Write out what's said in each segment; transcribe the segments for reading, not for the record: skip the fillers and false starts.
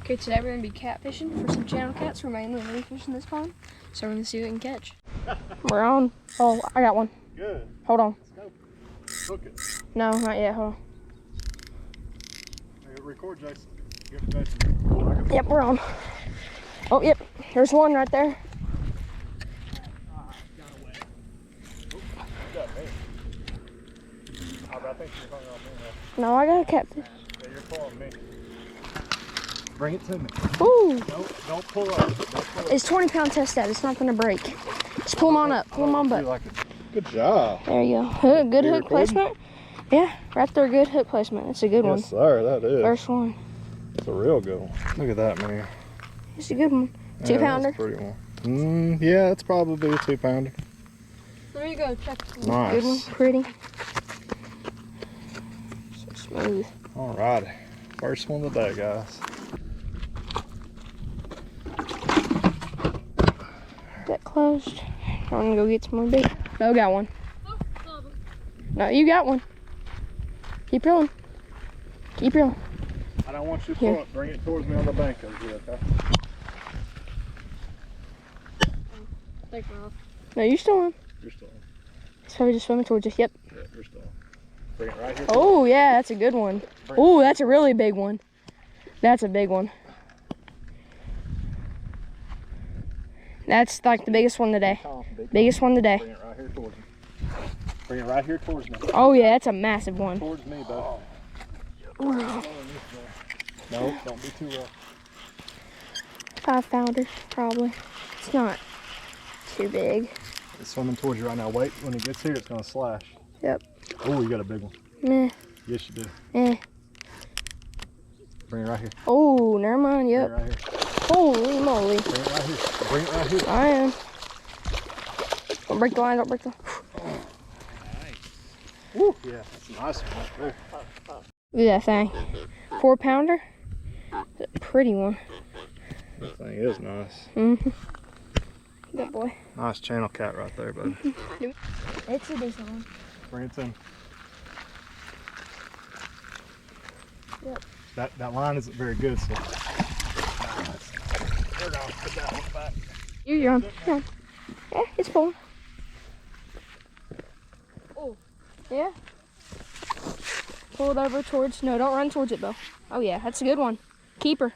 Okay, today we're gonna be catfishing for some channel cats. We're mainly only fishing this pond, so we're gonna see what we can catch. We're on. Oh, I got one. Good. Hold on. Let's go. Hook it. No, not yet. Hold on. Hey, record, Jason. Give it to Jason. Yep, we're on. Oh, yep. There's one right there. Got away. Oh, you got me. I think you're hung on me now. No, I got a catfish. Yeah, you're pulling me. Bring it to me. Ooh. Don't pull up. Don't pull up. It's 20-pound test out. It's not gonna break. Just pull them on up. Pull them on up. Good job. There you go. Good hook placement. Yeah, right there. Good hook placement. That's a good one. Yes, sir. That is. First one. It's a real good one. Look at that, man. It's a good one. Yeah, 2-pounder. that's a pretty one. Yeah, it's probably a 2-pounder. There you go. Check. Nice. Good one. Pretty. So smooth. All righty. First one of the day, guys. That closed. I'm gonna go get some more bait. No, got one. No, you got one. Keep reeling. Keep reeling. I don't want you to pull it. Bring it towards me on the bank over here, okay? Take me off. No, you're still on. You're still on. It's probably just swimming towards you. Yep. Yeah, you're still on. Bring it right here. Oh, yeah, that's a good one. Oh, that's a really big one. That's a big one. That's like the biggest one today. Biggest one today. Bring it right here towards me. Bring it right here towards me. Oh, yeah, that's a massive one. Towards me, bud. No, don't be too rough. 5-pounder, probably. It's not too big. It's swimming towards you right now. Wait, when it gets here, it's going to slash. Yep. Oh, you got a big one. Meh. Yes, you do. Eh. Bring it right here. Oh, never mind. Yep. Bring it right here. Holy moly. Bring it right here. Bring it right here. I am. Don't break the line. Don't break the line. Woo. Yeah, that's a nice one right there. Look at that thing. 4-pounder. It's a pretty one. That thing is nice. Mm-hmm. Good boy. Nice channel cat right there, bud. It's a decent one. Bring it in. Yep. That line isn't very good, so. Nice. We're gonna put that one back. You're on. You're on. Yeah, it's full. Oh. Yeah. Pull it over towards. No, don't run towards it, Bo. Oh yeah, that's a good one. Keeper.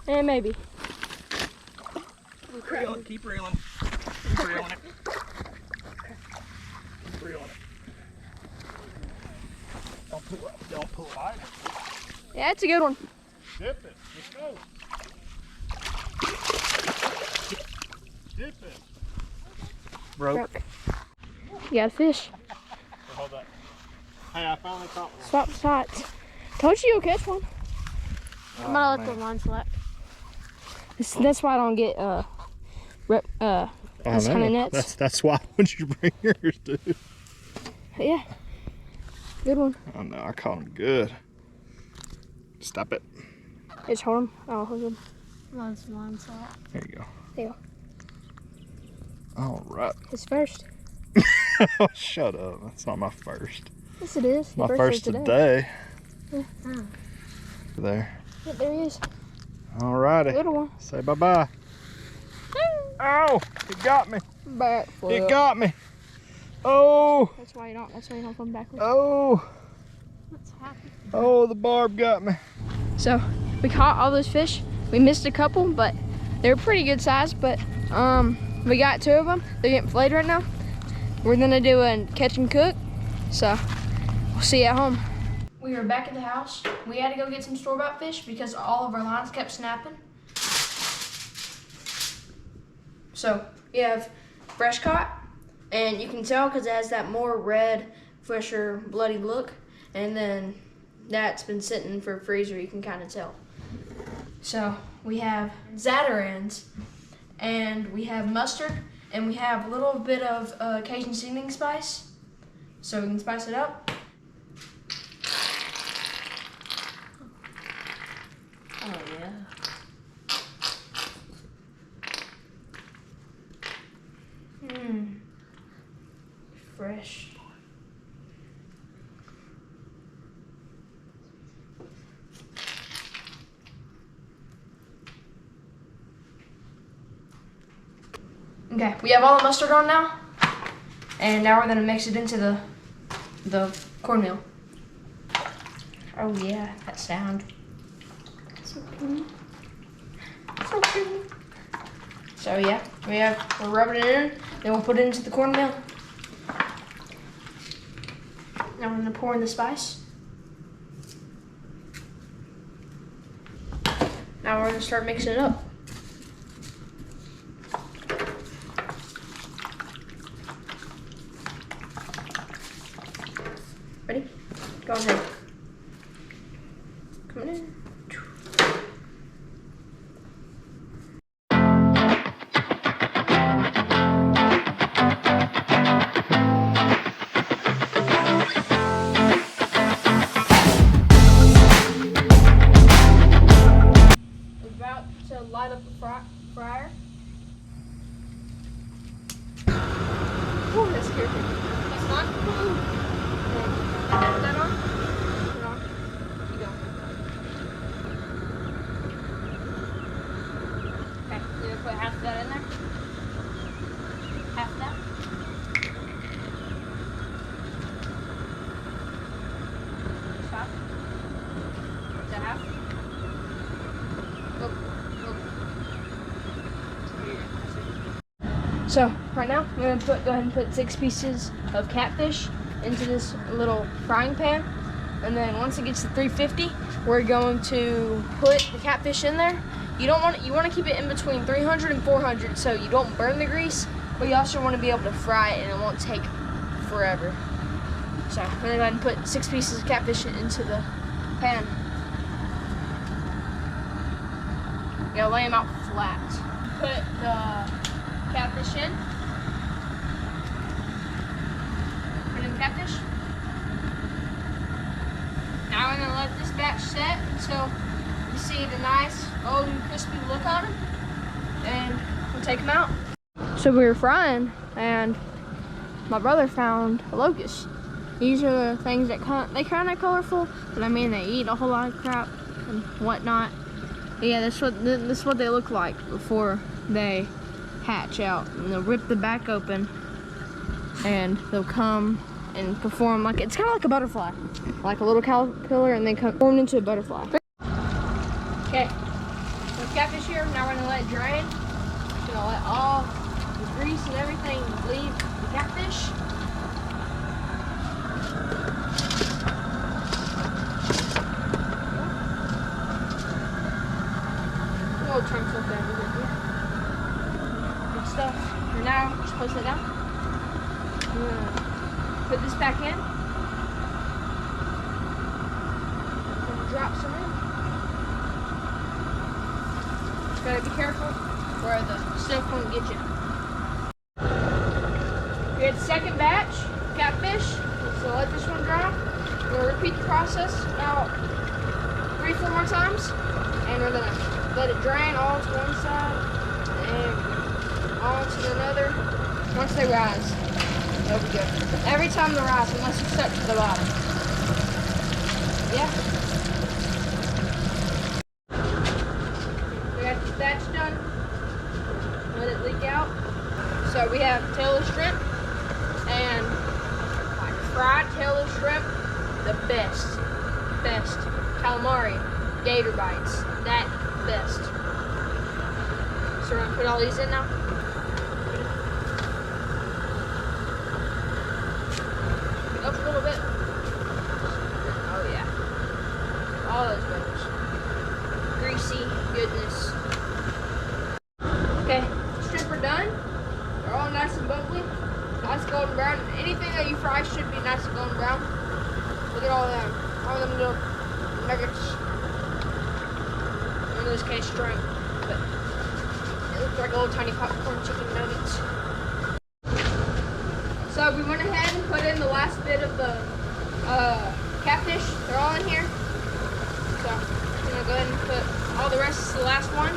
And maybe. Keep reeling. Keep reeling. Keep reeling it. Keep reeling it. Don't pull up. Don't pull it either. Yeah, it's a good one. Dip it. Let's go. Dip it. Broke. You got a fish. Hold that. Hey, I finally caught one. Swap sides. Told you you'll catch one. I'm gonna let the line select. That's why I don't get this kind of nets. That's why would you bring yours, dude? Yeah. Good one. Oh no, I caught him good. Stop it. Just hold him. I'll hold him. Mine's line select. There you go. There you go. All right. His first. Oh, shut up. That's not my first. Yes, it is. His My birthday's first today. Yeah. There. Yeah, there he is. All righty. Little one. Say bye-bye. Oh, it got me. Backflip. It got me. Oh. That's why you don't come backwards. Oh. What's happening? Oh, the barb got me. So we caught all those fish. We missed a couple, but they were pretty good size. But we got 2 of them. They're getting filleted right now. We're gonna do a catch and cook. So we'll see you at home. We were back at the house. We had to go get some store-bought fish because all of our lines kept snapping. So we have fresh caught, and you can tell because it has that more red, fresher, bloody look. And then that's been sitting for freezer, you can kind of tell. So we have Zatarain's, and we have mustard, and we have a little bit of Cajun seasoning spice, so we can spice it up. Oh yeah. Fresh. Okay, we have all the mustard on now. And now we're gonna mix it into the cornmeal. Oh yeah, that sound. So clean. So pretty. So yeah, we're rubbing it in, then we'll put it into the cornmeal. Now we're gonna pour in the spice. Now we're gonna start mixing it up. Ready? Go ahead. Coming in. About to light up the fryer. Oh, that scared me. It's on. Put that on. Put it on. Keep going. Okay, you're gonna put half of that in there. Half of that. Stop. Is that half? So right now I'm gonna go ahead and put 6 pieces of catfish into this little frying pan, and then once it gets to 350, we're going to put the catfish in there. You want to keep it in between 300 and 400 so you don't burn the grease, but you also want to be able to fry it and it won't take forever. So I'm gonna go ahead and put 6 pieces of catfish into the pan. You gotta lay them out flat. Put the catfish in. Put in the catfish. Now we're gonna let this batch set until you see the nice golden crispy look on them, and we'll take them out. So we were frying, and my brother found a locust. These are the things that they kind of colorful, but I mean they eat a whole lot of crap and whatnot. But yeah, this is what they look like before they hatch out. And they'll rip the back open, and they'll come and perform like it's kind of like a butterfly, like a little caterpillar, and they form into a butterfly. Okay, so catfish here. Now we're gonna let it drain. We're gonna let all the grease and everything leave the catfish. Little chunks of that over here. Good stuff. And now just place it down. Put this back in. And drop some in. Just gotta be careful where the stuff won't get you. We had the second batch of catfish, so let this one dry. We'll repeat the process about 3-4 more times, and we're gonna let it drain all to one side and all to another. Once they rise, they'll be good. Every time they rise, unless it's stuck to the bottom. Yeah. We got the batch done. Let it leak out. So we have tailless shrimp and like fried tailless shrimp, the best calamari, gator bites, that best. So we're gonna put all these in now. Up a little bit. Oh yeah. All those bones. Greasy goodness. Okay, shrimp are done. They're all nice and bubbly. Nice golden brown. Anything that you fry should be nice and golden brown. Look at all of them. All of them little nuggets. In this case, shrimp. But it looks like little tiny popcorn chicken nuggets. So we went ahead and put in the last bit of the catfish. They're all in here. So I'm gonna go ahead and put all the rest to the last one.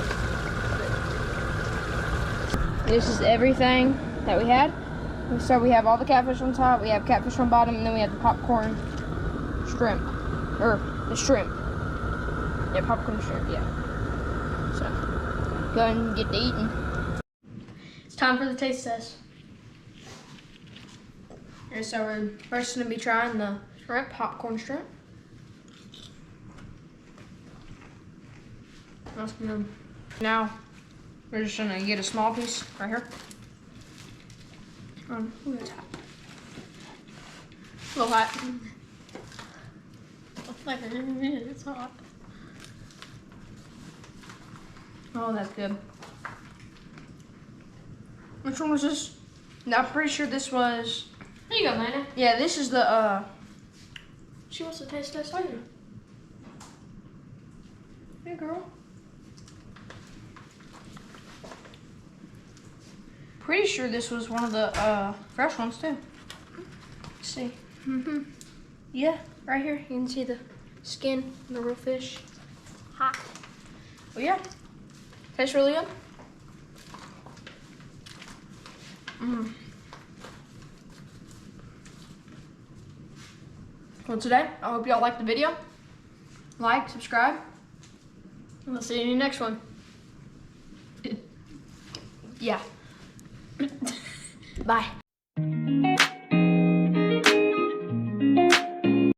This is everything that we had. So we have all the catfish on top, we have catfish on bottom, and then we have the popcorn shrimp. Or the shrimp. Yeah, popcorn shrimp, yeah. So go ahead and get to eating. It's Time for the taste test. Okay, so we're first gonna be trying the shrimp, popcorn shrimp. That's good. Now, we're just gonna get a small piece right here. Ooh, it's hot. A little hot. It's hot. Oh, that's good. Which one was this? No, I'm pretty sure this was. There you go, Lana. Yeah, this is the. She wants to taste test too. Hey, girl. Pretty sure this was one of the fresh ones too. Let's see. Yeah, right here. You can see the skin, the real fish. Hot. Oh yeah. Tastes really good. Well, today, I hope y'all liked the video. Like, subscribe, and we'll see you in the next one. Yeah. Bye.